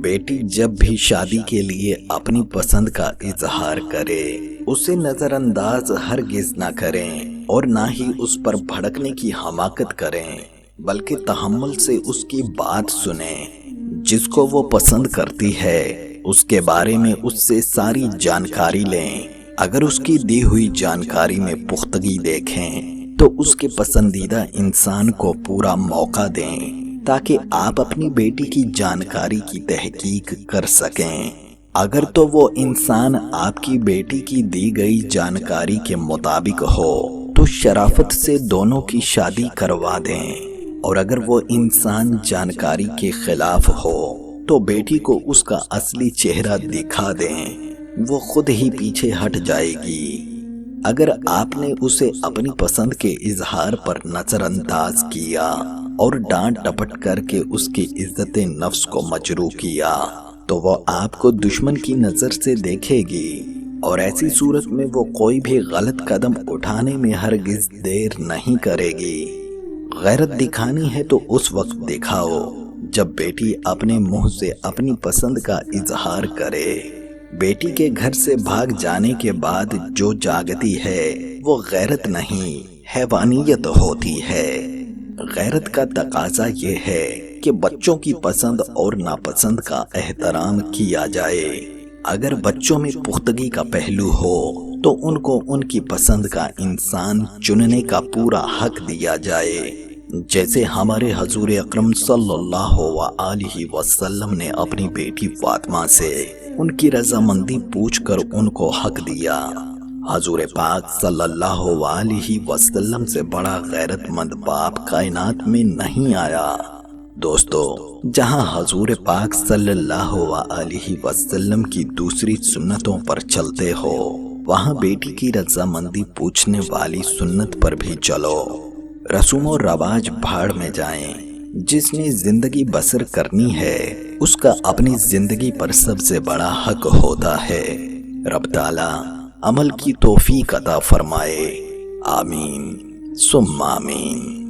بیٹی جب بھی شادی کے لیے اپنی پسند کا اظہار کرے اسے نظر انداز ہرگز نہ کریں اور نہ ہی اس پر بھڑکنے کی حماقت کریں، بلکہ تحمل سے اس کی بات سنیں۔ جس کو وہ پسند کرتی ہے اس کے بارے میں اس سے ساری جانکاری لیں۔ اگر اس کی دی ہوئی جانکاری میں پختگی دیکھیں تو اس کے پسندیدہ انسان کو پورا موقع دیں تاکہ آپ اپنی بیٹی کی جانکاری کی تحقیق کر سکیں۔ اگر تو وہ انسان آپ کی بیٹی کی دی گئی جانکاری کے مطابق ہو تو شرافت سے دونوں کی شادی کروا دیں، اور اگر وہ انسان جانکاری کے خلاف ہو تو بیٹی کو اس کا اصلی چہرہ دکھا دیں، وہ خود ہی پیچھے ہٹ جائے گی۔ اگر آپ نے اسے اپنی پسند کے اظہار پر نظر انداز کیا اور ڈانٹ ڈپٹ کر کے اس کی عزت نفس کو مجروح کیا تو وہ آپ کو دشمن کی نظر سے دیکھے گی، اور ایسی صورت میں وہ کوئی بھی غلط قدم اٹھانے میں ہرگز دیر نہیں کرے گی۔ غیرت دکھانی ہے تو اس وقت دکھاؤ جب بیٹی اپنے منہ سے اپنی پسند کا اظہار کرے۔ بیٹی کے گھر سے بھاگ جانے کے بعد جو جاگتی ہے وہ غیرت نہیں، حیوانیت ہوتی ہے۔ غیرت کا تقاضا یہ ہے کہ بچوں کی پسند اور ناپسند کا احترام کیا جائے۔ اگر بچوں میں پختگی کا پہلو ہو تو ان کو ان کی پسند کا انسان چننے کا پورا حق دیا جائے، جیسے ہمارے حضور اکرم صلی اللہ علیہ وسلم نے اپنی بیٹی فاطمہ سے ان کی رضامندی پوچھ کر ان کو حق دیا۔ حضور پاک صلی اللہ علیہ وسلم سے بڑا غیرت مند باپ کائنات میں نہیں آیا۔ دوستو، جہاں حضور پاک صلی اللہ علیہ وسلم کی دوسری سنتوں پر چلتے ہو وہاں بیٹی کی رضامندی پوچھنے والی سنت پر بھی چلو۔ رسوم و رواج بھاڑ میں جائیں، جس نے زندگی بسر کرنی ہے اس کا اپنی زندگی پر سب سے بڑا حق ہوتا ہے۔ رب تعالی عمل کی توفیق عطا فرمائے، آمین ثم آمین۔